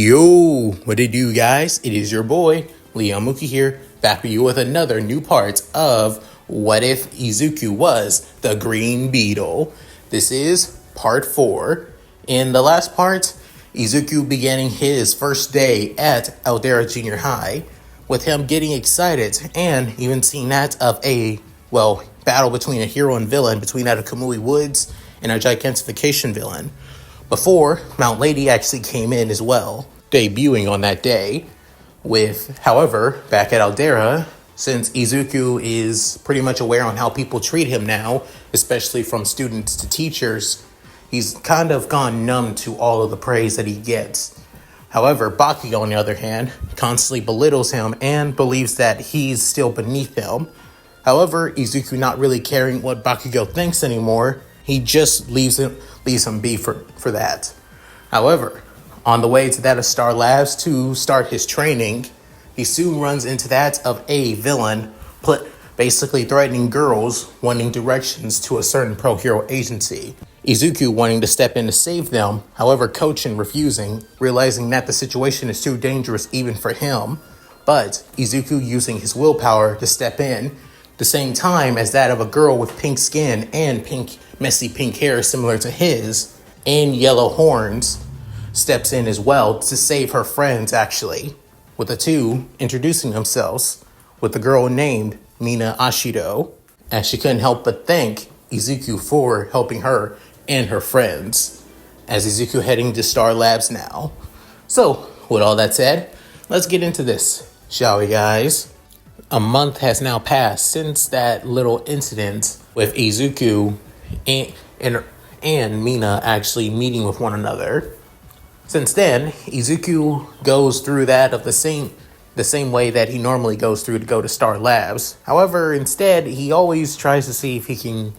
Yo, what it do, guys? It is your boy, Leon Mookie here, back with you with another new part of What If Izuku Was the Green Beetle? This is part 4. In the last part, Izuku beginning his first day at Aldera Junior High, with him getting excited and even seeing that of a, battle between a hero and villain, between that of Kamui Woods and a gigantification villain. Before, Mount Lady actually came in as well, debuting on that day. However, back at Aldera, since Izuku is pretty much aware on how people treat him now, especially from students to teachers, he's kind of gone numb to all of the praise that he gets. However, Bakugo, on the other hand, constantly belittles him and believes that he's still beneath him. However, Izuku not really caring what Bakugo thinks anymore, he just leaves him be for that. However, on the way to that of Star Labs to start his training, he soon runs into that of a villain, basically threatening girls wanting directions to a certain pro-hero agency. Izuku wanting to step in to save them, however Kochin refusing, realizing that the situation is too dangerous even for him, but Izuku using his willpower to step in, the same time as that of a girl with pink skin and messy pink hair similar to his, and yellow horns, steps in as well to save her friends actually, with the two introducing themselves with the girl named Mina Ashido, as she couldn't help but thank Izuku for helping her and her friends, as Izuku heading to Star Labs now. So, with all that said, let's get into this, shall we, guys? A month has now passed since that little incident with Izuku and Mina actually meeting with one another. Since then, Izuku goes through that of the same way that he normally goes through to go to Star Labs. However, instead, he always tries to see if he can,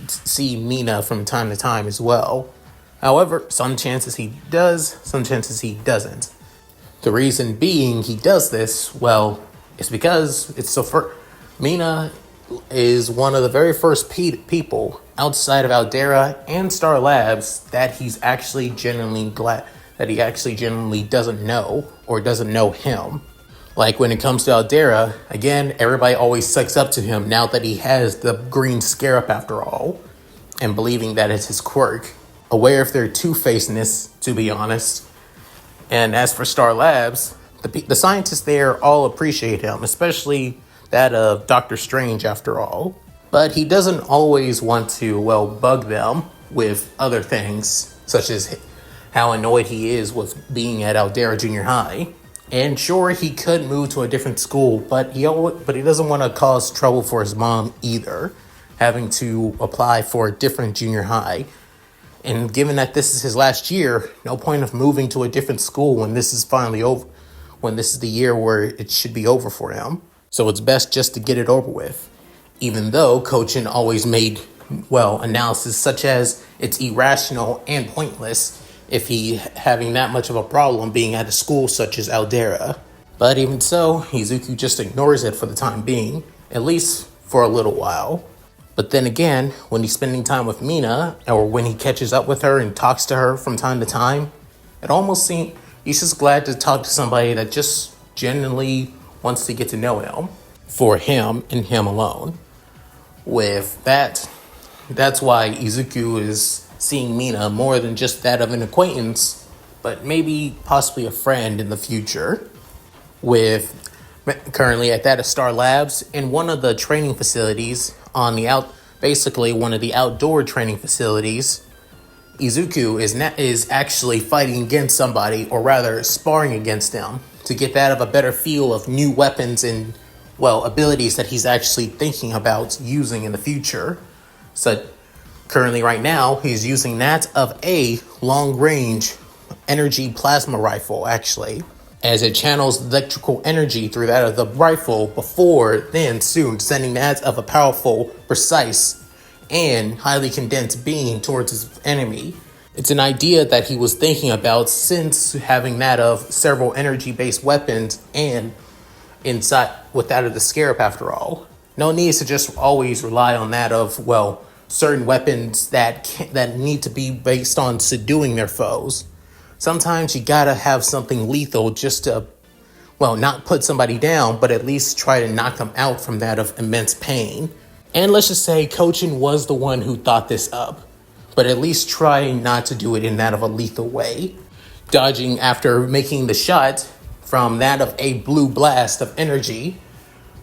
see Mina from time to time as well. However, some chances he does, some chances he doesn't. The reason being he does this, it's because Mina is one of the very first people outside of Aldera and Star Labs that he's actually genuinely glad that he actually genuinely doesn't know or doesn't know him. Like when it comes to Aldera, again, everybody always sucks up to him now that he has the green Scarab after all, and believing that it's his quirk, aware of their two-facedness, to be honest. And as for Star Labs, the scientists there all appreciate him, especially that of Dr. Strange after all. But he doesn't always want to, bug them with other things, such as how annoyed he is with being at Aldera Junior High. And sure, he could move to a different school, but he doesn't want to cause trouble for his mom either, having to apply for a different junior high. And given that this is his last year, no point of moving to a different school when this is finally over, when this is the year where it should be over for him. So it's best just to get it over with. Even though Kochin always made, analysis such as it's irrational and pointless if he having that much of a problem being at a school such as Aldera. But even so, Izuku just ignores it for the time being, at least for a little while. But then again, when he's spending time with Mina, or when he catches up with her and talks to her from time to time, it almost seems he's just glad to talk to somebody that just genuinely wants to get to know him, for him and him alone. With that, that's why Izuku is seeing Mina more than just that of an acquaintance, but maybe possibly a friend in the future. With currently at that of Star Labs, in one of the training facilities basically one of the outdoor training facilities, Izuku is actually fighting against somebody, or rather sparring against them, to get that of a better feel of new weapons and, abilities that he's actually thinking about using in the future. So currently right now, he's using that of a long-range energy plasma rifle, actually, as it channels electrical energy through that of the rifle before then soon sending that of a powerful, precise, and highly condensed beam towards his enemy. It's an idea that he was thinking about since having that of several energy-based weapons and inside with that of the Scarab after all. No need to just always rely on that of, certain weapons that need to be based on subduing their foes. sometimes you gotta have something lethal just to, well, not put somebody down, but at least try to knock them out from that of immense pain. And let's just say Kochin was the one who thought this up, but at least try not to do it in that of a lethal way. Dodging after making the shot from that of a blue blast of energy,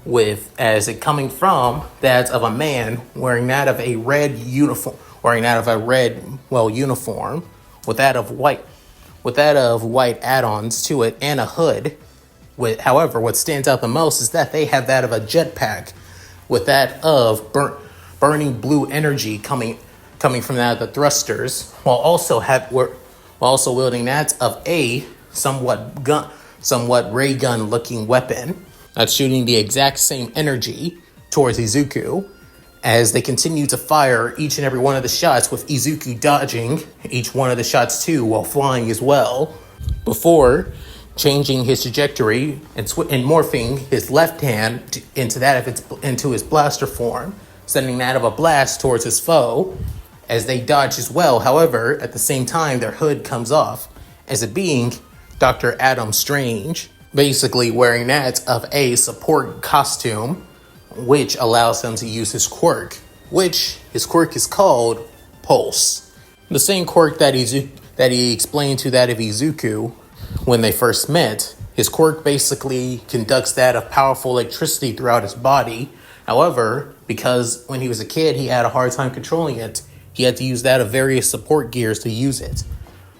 with as it coming from that of a man wearing that of a red uniform, uniform with that of white add-ons to it and a hood. However, what stands out the most is that they have that of a jetpack with that of burning blue energy coming from that of the thrusters, while also wielding that of a somewhat ray gun looking weapon that's shooting the exact same energy towards Izuku as they continue to fire each and every one of the shots, with Izuku dodging each one of the shots too while flying as well, before changing his trajectory and morphing his left hand into his blaster form, sending that of a blast towards his foe as they dodge as well. However, at the same time, their hood comes off, as it being Dr. Adam Strange, basically wearing that of a support costume, which allows him to use his quirk, which his quirk is called Pulse. The same quirk that he explained to that of Izuku when they first met. His quirk basically conducts that of powerful electricity throughout his body. However, because when he was a kid, he had a hard time controlling it, he had to use that of various support gears to use it.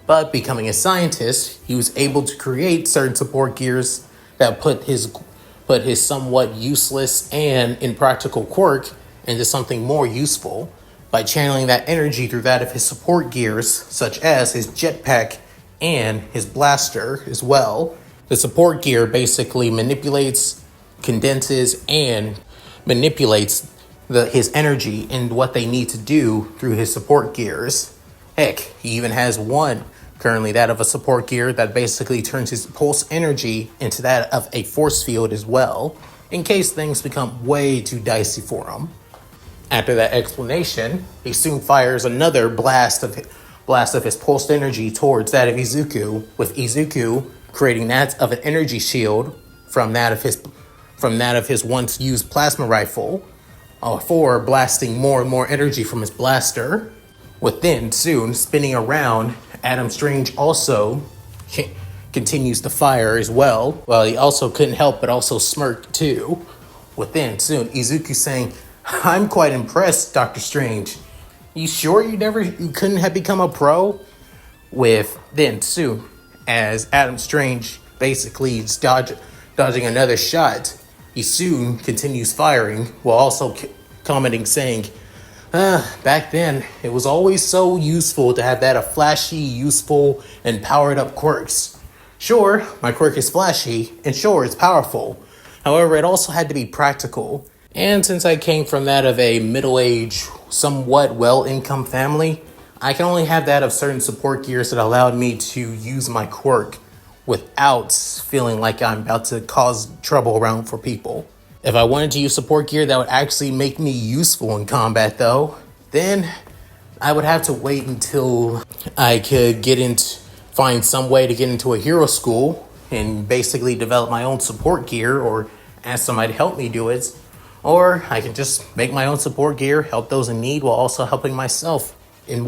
But becoming a scientist, he was able to create certain support gears that put his somewhat useless and impractical quirk into something more useful by channeling that energy through that of his support gears, such as his jetpack and his blaster as well. The support gear basically manipulates, condenses, and manipulates his energy and what they need to do through his support gears. Heck, he even has one currently, that of a support gear that basically turns his pulse energy into that of a force field as well, in case things become way too dicey for him. After that explanation, he soon fires another blast of his pulsed energy towards that of Izuku, with Izuku creating that of an energy shield from that of his once used plasma rifle, for blasting more and more energy from his blaster. Within soon spinning around, Adam Strange also continues to fire as well. Well, he also couldn't help but also smirk too. Within soon, Izuku saying, "I'm quite impressed, Dr. Strange. You sure you couldn't have become a pro?" With then soon, as Adam Strange basically is dodging another shot, he soon continues firing while also commenting saying, "Back then, it was always so useful to have that of flashy, useful, and powered up quirks. Sure, my quirk is flashy, and sure, it's powerful. However, it also had to be practical. And since I came from that of a middle-aged, somewhat well-income family, I can only have that of certain support gears that allowed me to use my quirk without feeling like I'm about to cause trouble around for people. If I wanted to use support gear that would actually make me useful in combat, though, then I would have to wait until I could find some way to get into a hero school and basically develop my own support gear, or ask somebody to help me do it. Or I can just make my own support gear, help those in need, while also helping myself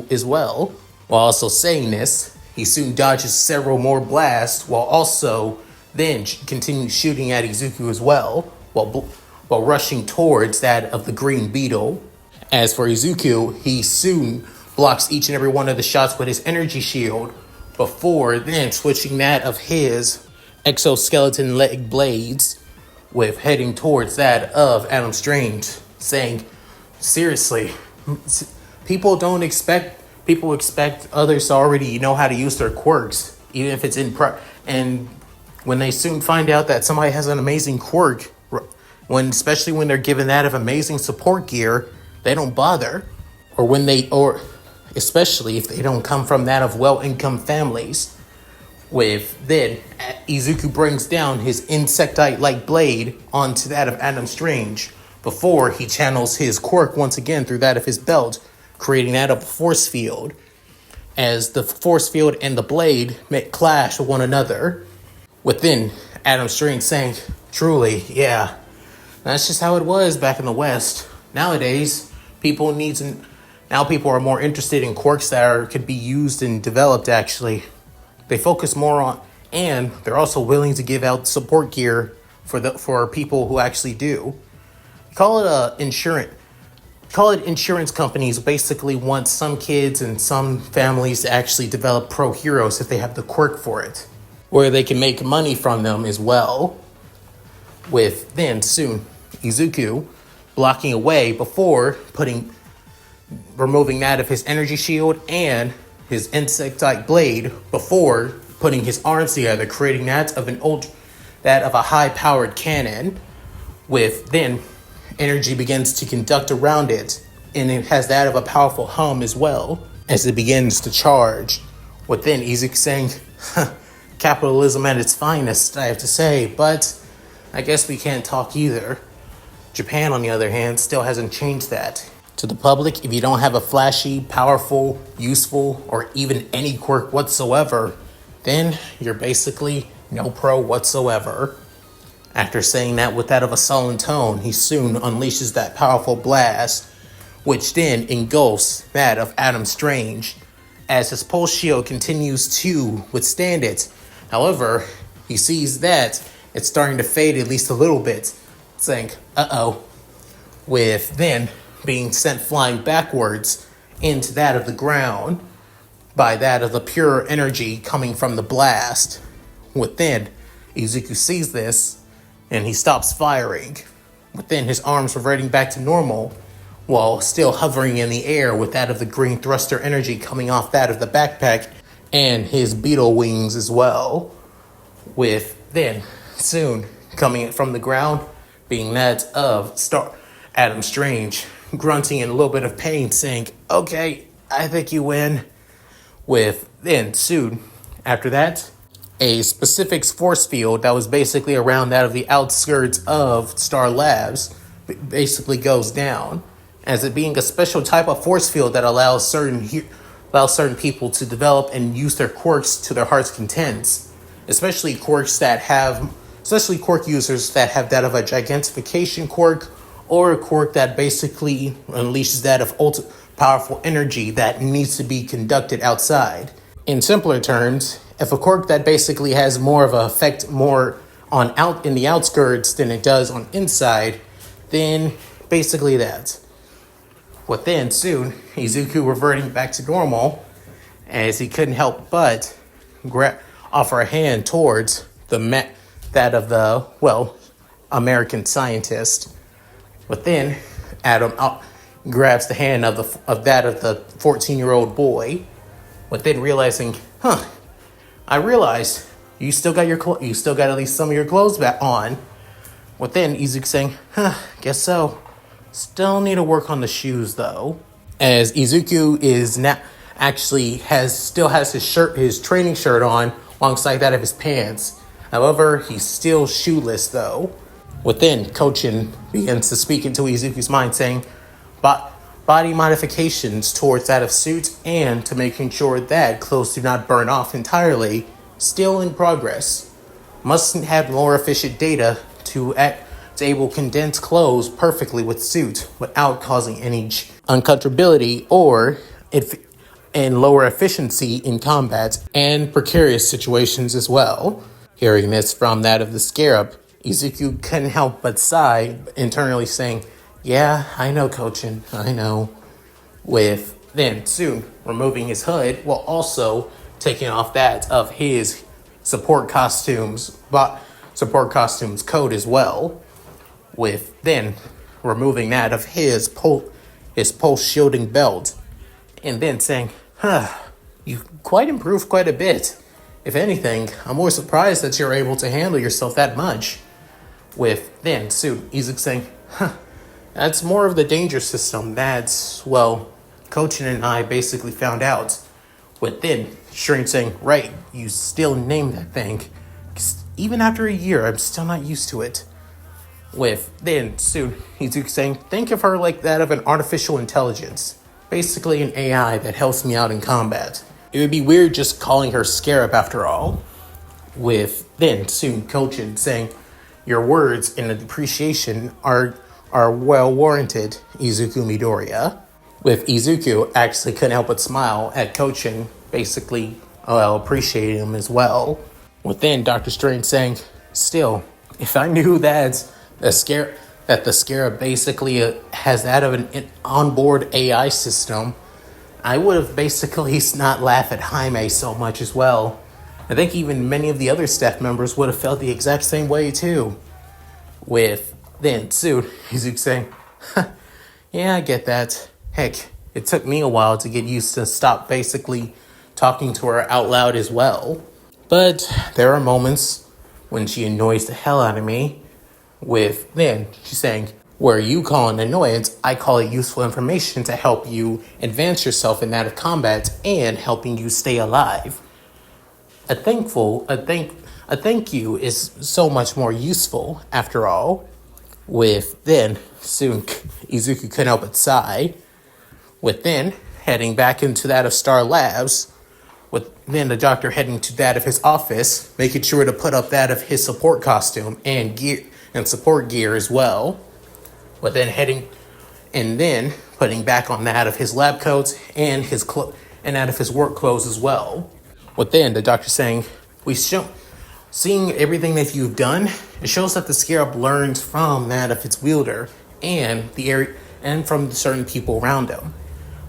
as well." While also saying this, he soon dodges several more blasts, while also then continues shooting at Izuku as well, while rushing towards that of the green Beetle. As for Izuku, he soon blocks each and every one of the shots with his energy shield, before then switching that of his exoskeleton leg blades, with heading towards that of Adam Strange, saying, "Seriously, people expect others to already know how to use their quirks, even if it's and when they soon find out that somebody has an amazing quirk, especially when they're given that of amazing support gear, they don't bother. Or especially if they don't come from that of well-income families." With then, Izuku brings down his insectite-like blade onto that of Adam Strange, before he channels his quirk once again through that of his belt, creating that of a force field. as the force field and the blade clash with one another. Within Adam Strange saying, truly, yeah, that's just how it was back in the West. Nowadays, people are more interested in quirks that could be used and developed, actually. They focus more on, and they're also willing to give out support gear for people who actually do. Call it insurance companies basically want some kids and some families to actually develop pro heroes if they have the quirk for it, where they can make money from them as well. With then soon Izuku blocking away before removing that of his energy shield and his insect-like blade before putting his arms together, creating that of a high-powered cannon. With then energy begins to conduct around it, and it has that of a powerful hum as well as it begins to charge. With then Izuku saying, capitalism at its finest, I have to say, but I guess we can't talk either. Japan, on the other hand, still hasn't changed that. To the public, if you don't have a flashy, powerful, useful, or even any quirk whatsoever, then you're basically no pro whatsoever. After saying that with that of a sullen tone, he soon unleashes that powerful blast, which then engulfs that of Adam Strange, as his pulse shield continues to withstand it. However, he sees that it's starting to fade at least a little bit, saying, uh-oh, with then being sent flying backwards into that of the ground by that of the pure energy coming from the blast. Within, Izuku sees this, and he stops firing, within his arms reverting back to normal, while still hovering in the air with that of the green thruster energy coming off that of the backpack and his beetle wings as well. With then, soon, coming from the ground, being that of Adam Strange, grunting in a little bit of pain, saying, okay, I think you win. With then, soon, after that, a specific force field that was basically around that of the outskirts of Star Labs basically goes down, as it being a special type of force field that allows certain people to develop and use their quirks to their heart's content, especially quirk users that have that of a gigantification quirk, or a quirk that basically unleashes that of ultra powerful energy that needs to be conducted outside. In simpler terms, if a quirk that basically has more of an effect more on out in the outskirts than it does on inside, then basically that. Within soon, Izuku reverting back to normal, as he couldn't help but offer a hand towards that of the American scientist. Within, Adam grabs the hand of the 14-year-old boy. Within realizing, I realized you still got at least some of your clothes back on. Within, Izuku saying, guess so. Still need to work on the shoes though. As Izuku still has his training shirt on alongside that of his pants. However, he's still shoeless though. Within, Kochin begins to speak into Izuku's mind, saying, body modifications towards that of suits and to making sure that clothes do not burn off entirely, still in progress. Must have more efficient data to able to condense clothes perfectly with suit without causing any uncomfortability and lower efficiency in combat and precarious situations as well. Hearing this from that of the Scarab, Izuku couldn't help but sigh, internally saying, yeah, I know, Kochin, I know. With then soon removing his hood while also taking off that of his support costumes coat as well. With then removing that of his pulse shielding belt, and then saying, you quite improved quite a bit. If anything, I'm more surprised that you're able to handle yourself that much. With then soon Izuku saying, that's more of the danger system that's, Kochin and I basically found out. With then Shrink saying, right, you still name that thing. Even after a year, I'm still not used to it. With then soon Izuku saying, think of her like that of an artificial intelligence. Basically an AI that helps me out in combat. It would be weird just calling her Scarab after all. With then soon Kochin saying, "Your words and appreciation are well warranted, Izuku Midoriya." With Izuku actually couldn't help but smile at Kochin, basically appreciating him as well. With then Dr. Strange saying, "Still, if I knew that the Scarab basically has that of an onboard AI system, I would have basically not laughed at Jaime so much as well. I think even many of the other staff members would have felt the exact same way too." With then soon Izuku saying, "Yeah, I get that. Heck, it took me a while to get used to stop basically talking to her out loud as well. But there are moments when she annoys the hell out of me." With then she's saying, "Where you call an annoyance, I call it useful information to help you advance yourself in that of combat and helping you stay alive. A thank you is so much more useful after all." With then soon Izuku couldn't help but sigh. With then heading back into that of Star Labs. With then the doctor heading to that of his office, making sure to put up that of his support costume and gear and support gear as well. But then then putting back on that of his lab coats and and that of his work clothes as well. With then the doctor saying, seeing everything that you've done, it shows that the Scarab learns from that of its wielder and the area and from certain people around him.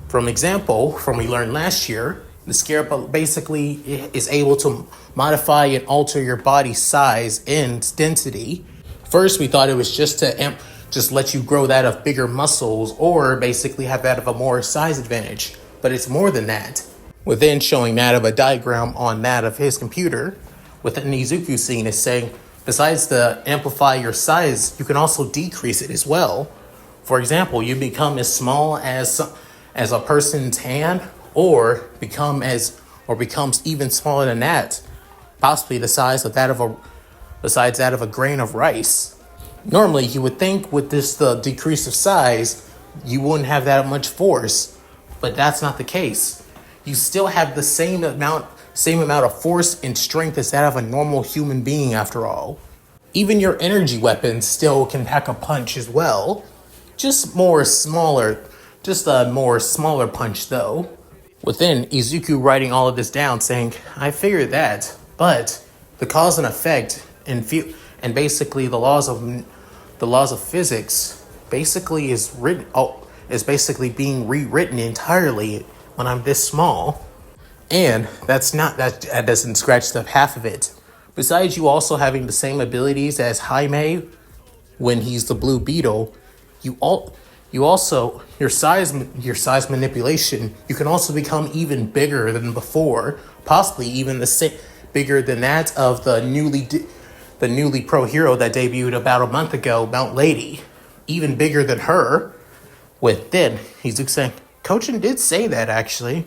From we learned last year, the Scarab basically is able to modify and alter your body's size and density. First, we thought it was just to just let you grow that of bigger muscles or basically have that of a more size advantage. But it's more than that. Within showing that of a diagram on that of his computer, with an Izuku scene is saying, besides to amplify your size, you can also decrease it as well. For example, you become as small as a person's hand, or becomes even smaller than that, possibly besides that of a grain of rice. Normally, you would think with the decrease of size, you wouldn't have that much force, but that's not the case. You still have the same amount of force and strength as that of a normal human being after all. Even your energy weapons still can pack a punch as well. Just a more smaller punch though. Within Izuku writing all of this down saying, "I figured that, but the cause and effect and basically the laws of physics basically is basically being rewritten entirely when I'm this small." And that doesn't scratch the half of it. Besides you also having the same abilities as Jaime when he's the Blue Beetle, you also your size manipulation, you can also become even bigger than before, possibly even bigger than that of the newly pro hero that debuted about a month ago, Mount Lady, even bigger than her. With then he's saying, "Kochin did say that actually.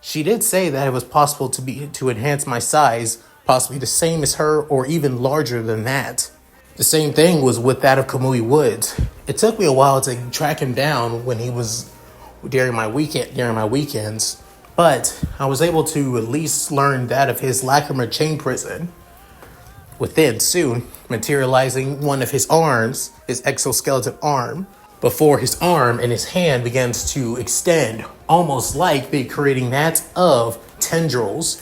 She did say that it was possible to enhance my size, possibly the same as her or even larger than that." The same thing was with that of Kamui Woods. It took me a while to track him down when he was during my weekends, but I was able to at least learn that of his Lacrima chain prison. Within soon materializing one of his arms, his exoskeleton arm, before his arm and his hand begins to extend, almost like creating that of tendrils,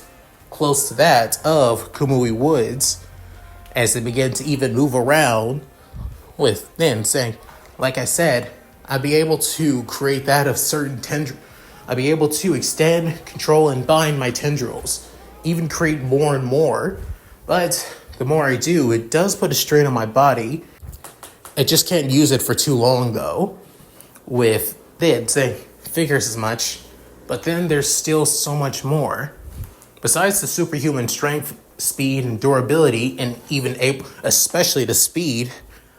close to that of Kamui Woods, as they begin to even move around. With then saying, like I said, I'd be able to create that of certain tendrils. I'd be able to extend, control, and bind my tendrils, even create more and more. But the more I do, it does put a strain on my body. I just can't use it for too long though. With then saying, figures as much, but then there's still so much more. Besides the superhuman strength, speed, and durability, and especially the speed,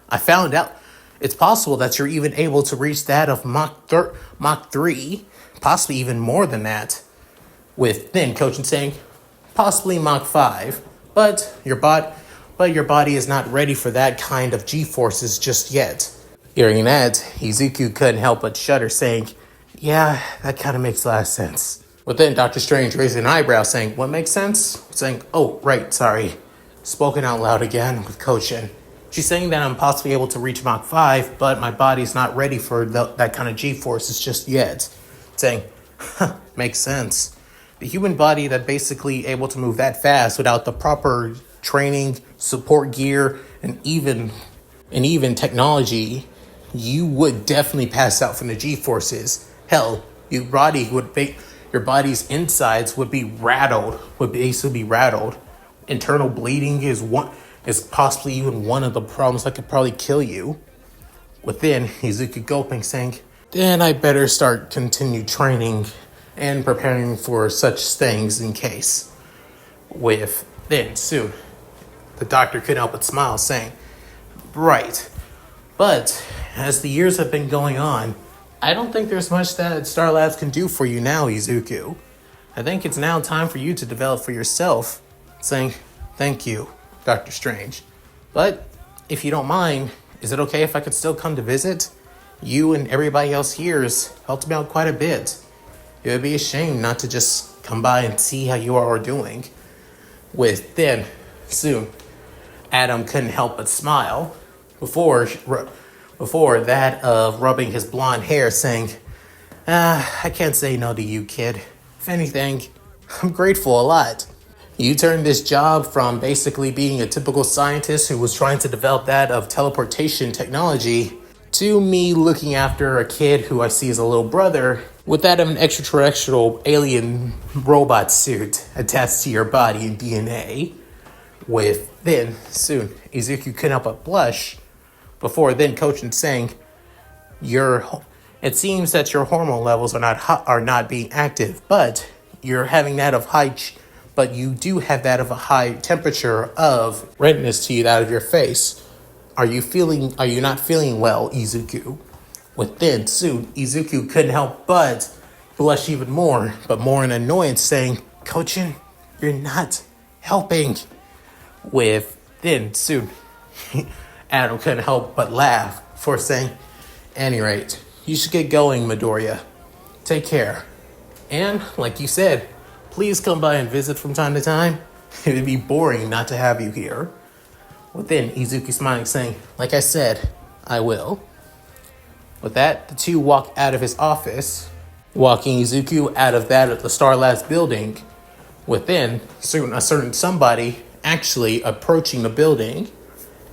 I found out it's possible that you're even able to reach that of Mach 3, possibly even more than that. With then Kochin saying, possibly Mach 5, but your body is not ready for that kind of G-forces just yet. Hearing that, Izuku couldn't help but shudder, saying, "Yeah, that kind of makes a lot of sense." But then Dr. Strange raised an eyebrow saying, what makes sense? Saying, oh, right, sorry. Spoken out loud again with Kochin. She's saying that I'm possibly able to reach Mach 5, but my body's not ready for that kind of G-forces just yet. Saying, makes sense. The human body that basically able to move that fast without the proper training, support gear, and even technology, you would definitely pass out from the G-forces. Hell, your body's insides would be rattled, would basically be rattled. Internal bleeding is possibly even one of the problems that could probably kill you. Within, Izuku gulping, saying, then I better continue training and preparing for such things in case. Then soon, the doctor couldn't help but smile, saying, right. But as the years have been going on, I don't think there's much that Star Labs can do for you now, Izuku. I think it's now time for you to develop for yourself. Saying, thank you, Dr. Strange. But if you don't mind, is it okay if I could still come to visit? You and everybody else here has helped me out quite a bit. It would be a shame not to just come by and see how you are doing. Then, soon, Adam couldn't help but smile before that of rubbing his blonde hair, saying, I can't say no to you, kid. If anything, I'm grateful a lot. You turned this job from basically being a typical scientist who was trying to develop that of teleportation technology to me looking after a kid who I see as a little brother with that of an extraterrestrial alien robot suit attached to your body and DNA. Then, soon, Izuku couldn't help but blush before then Kochin saying, it seems that your hormone levels are not being active, but you're having that of but you do have that of a high temperature of redness to you out of your face. Are you not feeling well, Izuku? Then soon, Izuku couldn't help but blush even more, but more in annoyance, saying, Kochin, you're not helping. Then soon, Adam couldn't help but laugh for saying, any rate, you should get going, Midoriya. Take care. And, like you said, please come by and visit from time to time. It would be boring not to have you here. Then Izuku smiling, saying, like I said, I will. With that, the two walk out of his office, walking Izuku out of the Star Labs building. Within, soon a certain somebody actually approaching the building,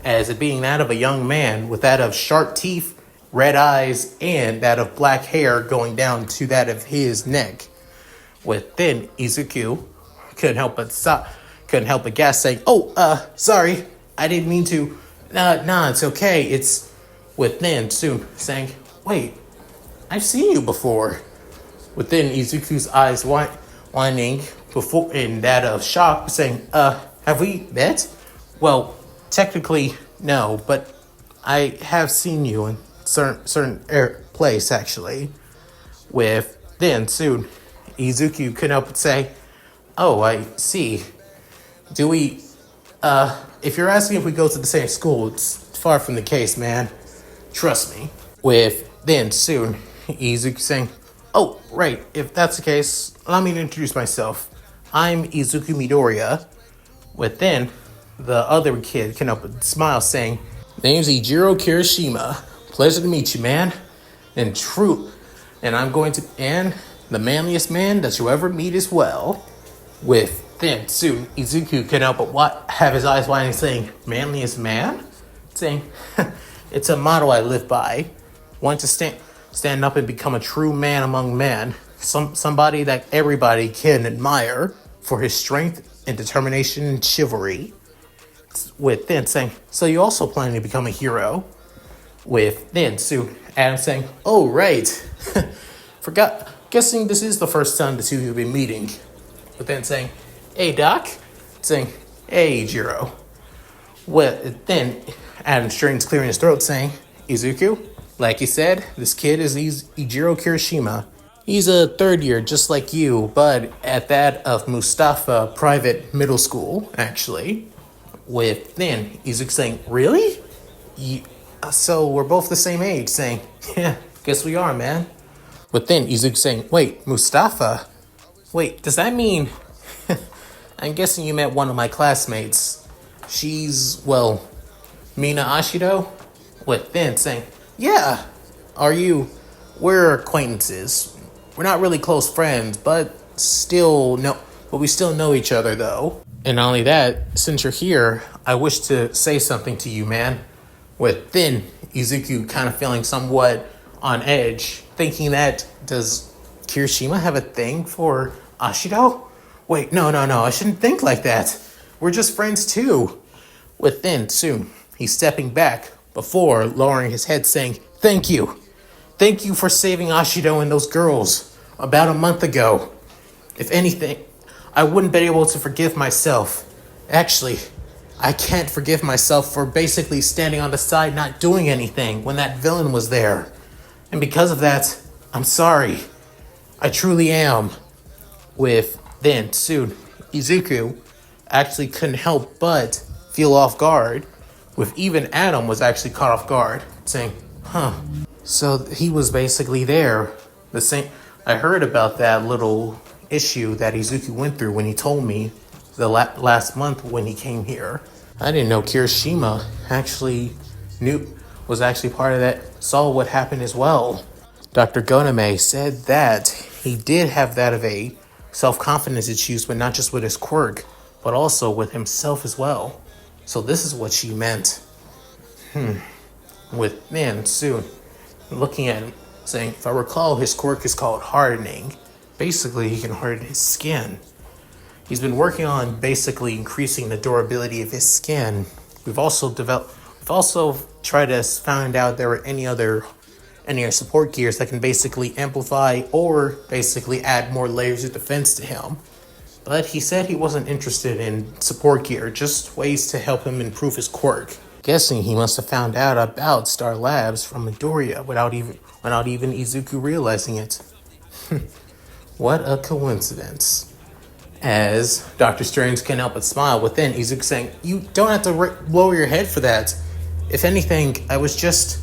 as it being that of a young man with that of sharp teeth, red eyes, and that of black hair going down to that of his neck. Then Izuku couldn't help but gasp, saying, sorry, I didn't mean to. Nah, it's okay. It's within soon saying, wait, I've seen you before. Within Izuku's eyes winding before in that of shock, saying, have we met? Well, technically, no, but I have seen you in certain place, actually. Then soon, Izuku couldn't help but say, oh, I see. Do we, if you're asking if we go to the same school, it's far from the case, man. Trust me. Then soon, Izuku saying, oh, right, if that's the case, allow me to introduce myself. I'm Izuku Midoriya. Then, the other kid can help but smile, saying, name's Ejiro Kirishima. Pleasure to meet you, man. And the manliest man that you'll ever meet as well. Then, soon, Izuku can help but have his eyes wide, saying, manliest man? Saying, it's a motto I live by. Want to stand up and become a true man among men. Somebody that everybody can admire for his strength and determination and chivalry. Then saying, so you also planning to become a hero? Then soon, Adam saying, oh, right. Forgot. Guessing this is the first time the two of you have been meeting. Then saying, hey, Doc. Saying, hey, Jiro. Then Adam straightens clearing his throat, saying, Izuku, like you said, this kid is Ejiro Kirishima. He's a third year, just like you, but at that of Mustafa Private Middle School, actually. Then Izuku saying, really? So we're both the same age, saying, yeah, guess we are, man. Then Izuku saying, wait, Mustafa? Wait, does that mean... I'm guessing you met one of my classmates. She's, well, Mina Ashido? With then saying, yeah, are you... We're acquaintances. We're not really close friends, but we still know each other, though. And not only that, since you're here, I wish to say something to you, man. With then Izuku kind of feeling somewhat on edge, thinking that, does Kirishima have a thing for Ashido? Wait, no, I shouldn't think like that. We're just friends too. With then, soon, he's stepping back before lowering his head, saying, thank you. Thank you for saving Ashido and those girls about a month ago. If anything, I wouldn't be able to forgive myself. Actually, I can't forgive myself for basically standing on the side not doing anything when that villain was there. And because of that, I'm sorry. I truly am. With then, soon, Izuku actually couldn't help but feel off guard. With even Adam was actually caught off guard, saying, So he was basically there. The same. I heard about that little issue that Izuku went through when he told me the last month when he came here. I didn't know Kirishima was actually part of that, saw what happened as well. Dr. Goname said that he did have that of a self-confidence issues, but not just with his quirk, but also with himself as well. So this is what she meant. With man soon looking at him, saying, if I recall, his quirk is called hardening. Basically, he can harden his skin. He's been working on basically increasing the durability of his skin. We've also tried to find out there were any other support gears that can basically amplify or basically add more layers of defense to him. But he said he wasn't interested in support gear, just ways to help him improve his quirk. Guessing he must have found out about Star Labs from Midoriya without even Izuku realizing it. What a coincidence. As Dr. Strange can't help but smile within, Izuku saying, you don't have to lower your head for that. If anything, I was just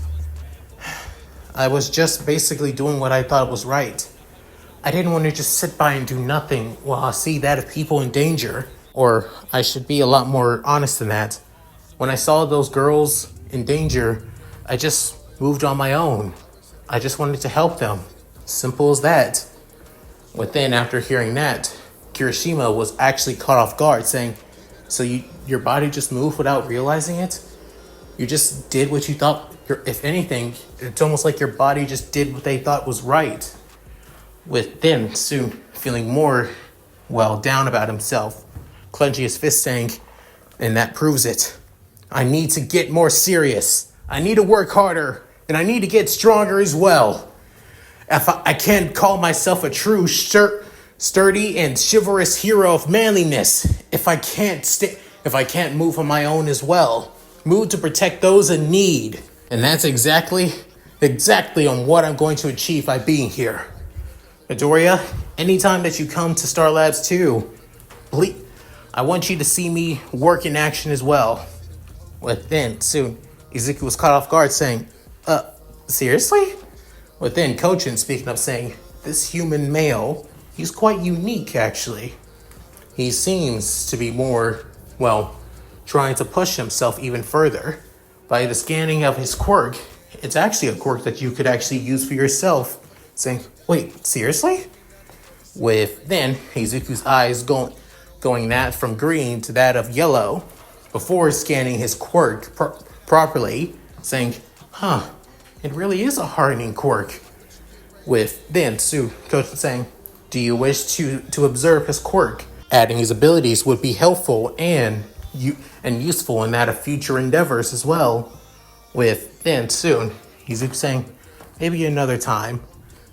basically doing what I thought was right. I didn't want to just sit by and do nothing while I see that of people in danger. Or I should be a lot more honest than that. When I saw those girls in danger, I just moved on my own. I just wanted to help them. Simple as that. Within, after hearing that, Kirishima was actually caught off guard, saying, so your body just moved without realizing it? You just did what you thought, if anything, it's almost like your body just did what they thought was right. With then, soon, feeling more, down about himself, clenching his fist, saying, and that proves it. I need to get more serious. I need to work harder, and I need to get stronger as well. If I can't call myself a true sturdy and chivalrous hero of manliness if I can't move on my own as well. Move to protect those in need. And that's exactly on what I'm going to achieve by being here. Midoriya, anytime that you come to Star Labs 2, please, I want you to see me work in action as well. Within, soon, Izuku was caught off guard saying, seriously? Within, Kochin speaking up saying, this human male, he's quite unique actually. He seems to be more, trying to push himself even further. By the scanning of his quirk, it's actually a quirk that you could actually use for yourself. Saying, wait, seriously? With then Izuku's eyes going that from green to that of yellow before scanning his quirk properly, saying, it really is a hardening quirk. With then Coach saying, do you wish to observe his quirk? Adding his abilities would be helpful and useful in that of future endeavors as well. With then Izuku saying, maybe another time.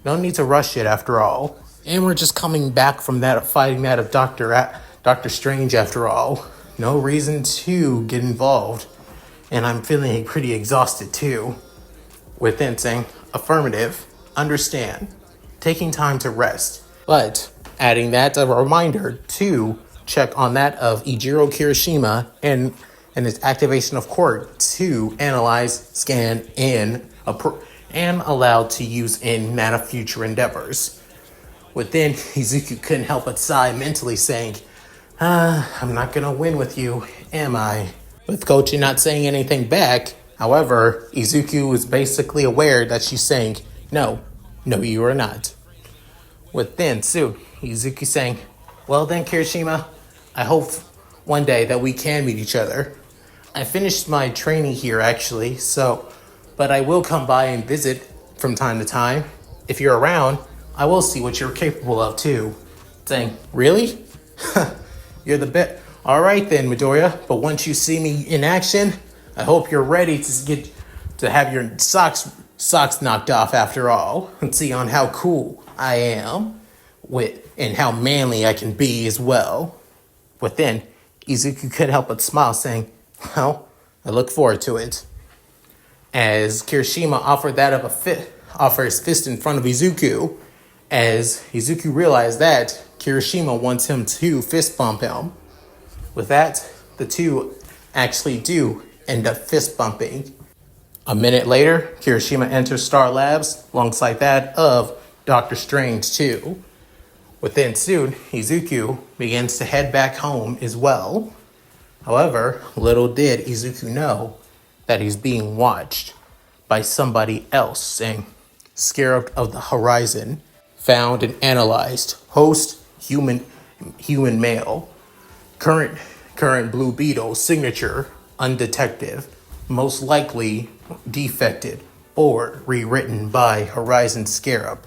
No need to rush it after all. And we're just coming back from that fighting that of Dr. Strange after all. No reason to get involved. And I'm feeling pretty exhausted too. Within saying, affirmative, understand, taking time to rest. But adding that a reminder to check on that of Ijiro Kirishima and its activation of Quirk to analyze, scan, and allowed to use in that of future endeavors. But then Izuku couldn't help but sigh mentally, saying, I'm not gonna win with you, am I? With Kochi not saying anything back, however, Izuku was basically aware that she's saying, no, you are not. With then, soon, Izuku saying, well then, Kirishima, I hope one day that we can meet each other. I finished my training here, actually, but I will come by and visit from time to time. If you're around, I will see what you're capable of, too. Saying, really? You're the best. All right then, Midoriya, but once you see me in action, I hope you're ready to have your socks knocked off after all, and see on how cool I am and how manly I can be as well. But then, Izuku couldn't help but smile, saying, well, I look forward to it. As Kirishima offered his fist in front of Izuku, as Izuku realized that Kirishima wants him to fist bump him. With that, the two actually do end up fist bumping. A minute later, Kirishima enters Star Labs alongside that of Doctor Strange too. Within soon, Izuku begins to head back home as well. However, little did Izuku know that he's being watched by somebody else, saying, Scarab of the Horizon, found and analyzed, host human male, current blue beetle, signature undetected, most likely defected or rewritten by Horizon Scarab.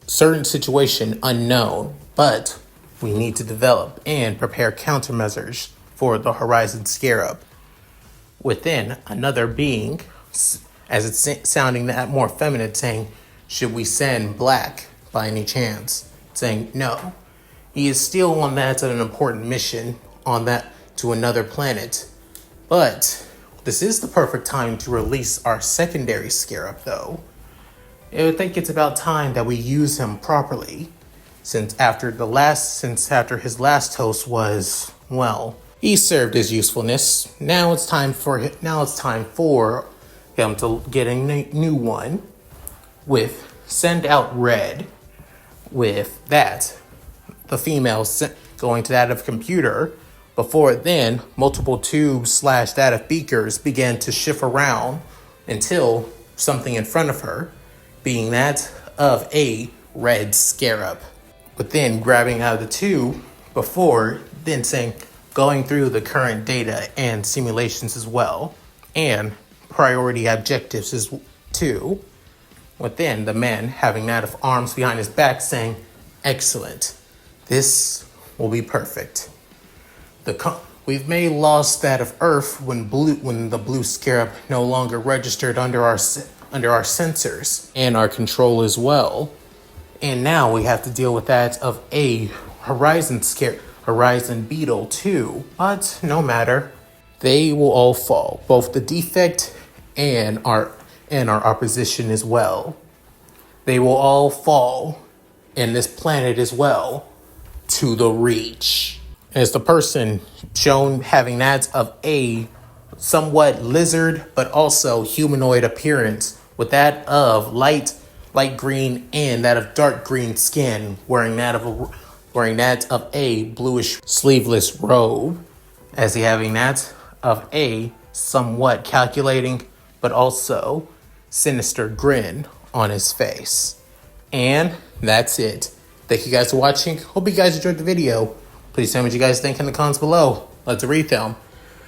Certain situation unknown, but we need to develop and prepare countermeasures for the Horizon Scarab. Within another being, as it's sounding that more feminine, saying, should we send Black by any chance? Saying, no. He is still on an important mission on that to another planet. But this is the perfect time to release our secondary Scarab, though. I would think it's about time that we use him properly, since after his last toast was, well, he served his usefulness. Now it's time for him to get a new one. Send out Red. With that, the female going to that of computer. Before then, multiple tubes / that of beakers began to shift around until something in front of her, being that of a red scarab. But then grabbing out of the tube before then saying, going through the current data and simulations as well, and priority objectives as too. Within the man having that of arms behind his back saying, excellent, this will be perfect. We've made lost that of Earth when the blue scarab no longer registered under our sensors and our control as well. And now we have to deal with that of a Horizon Beetle too. But no matter, they will all fall, both the defect and our opposition as well. They will all fall, and this planet as well, to the Reach. As the person shown having that of a somewhat lizard but also humanoid appearance, with that of light green and that of dark green skin, wearing that of a bluish sleeveless robe, as he having that of a somewhat calculating but also sinister grin on his face. And that's it. Thank you guys for watching. Hope you guys enjoyed the video. Please tell me what you guys think in the comments below. Let's read them.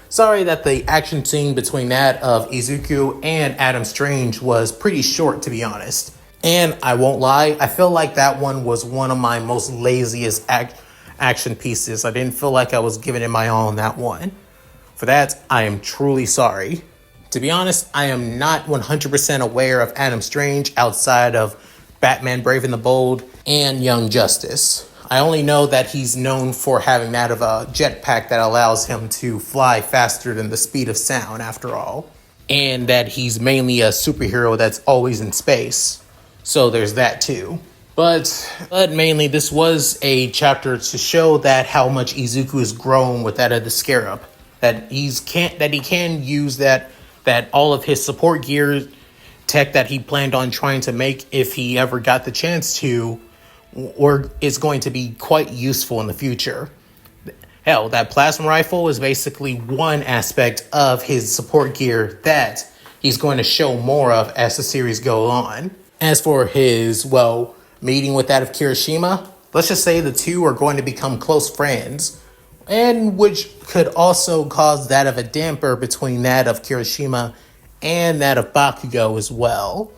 Sorry that the action scene between that of Izuku and Adam Strange was pretty short, to be honest. And I won't lie, I feel like that one was one of my most laziest action pieces. I didn't feel like I was giving it my all on that one. For that, I am truly sorry. To be honest, I am not 100% aware of Adam Strange outside of Batman Brave and the Bold and Young Justice. I only know that he's known for having that of a jetpack that allows him to fly faster than the speed of sound, after all. And that he's mainly a superhero that's always in space. So there's that too. But mainly this was a chapter to show that how much Izuku has grown with that of the Scarab. That he can use that all of his support gear tech that he planned on trying to make if he ever got the chance to or is going to be quite useful in the future. Hell, that plasma rifle is basically one aspect of his support gear that he's going to show more of as the series goes on. As for his, meeting with that of Kirishima, let's just say the two are going to become close friends, and which could also cause that of a damper between that of Kirishima and that of Bakugo as well.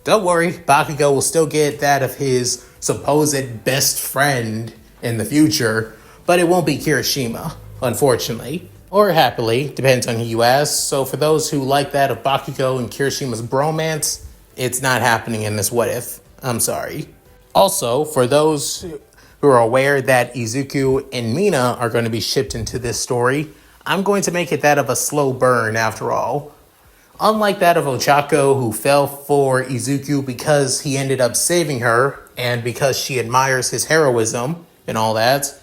Don't worry, Bakugo will still get that of his supposed best friend in the future, but it won't be Kirishima, unfortunately. Or happily, depends on who you ask. So for those who like that of Bakugo and Kirishima's bromance, it's not happening in this What If. I'm sorry. Also, for those who are aware that Izuku and Mina are going to be shipped into this story, I'm going to make it that of a slow burn after all. Unlike that of Ochako, who fell for Izuku because he ended up saving her and because she admires his heroism and all that,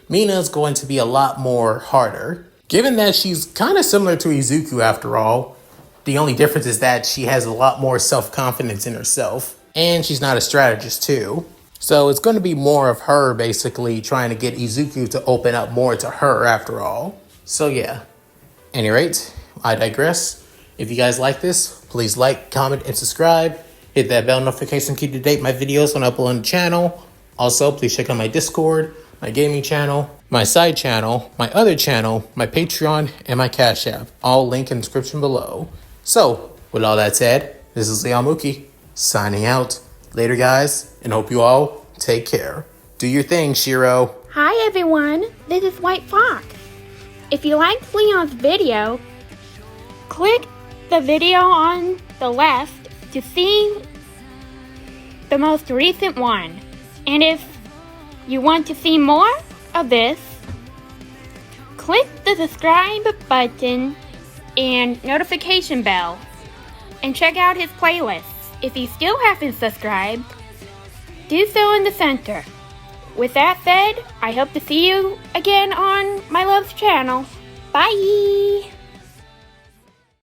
Mina's going to be a lot more harder. Given that she's kind of similar to Izuku after all, the only difference is that she has a lot more self-confidence in herself, and she's not a strategist too. So it's going to be more of her basically trying to get Izuku to open up more to her after all. So yeah, any rate, I digress. If you guys like this, please like, comment, and subscribe. Hit that bell notification to keep you to date my videos when I upload on the channel. Also, please check out my Discord, my gaming channel, my side channel, my other channel, my Patreon, and my Cash App. All linked in the description below. So, with all that said, this is Leon signing out. Later, guys, and hope you all take care. Do your thing, Shiro. Hi, everyone. This is White Fox. If you liked Leon's video, click the video on the left to see the most recent one. And if you want to see more of this, click the subscribe button and notification bell and check out his playlists. If you still haven't subscribed, do so in the center. With that said, I hope to see you again on my love's channel. Bye!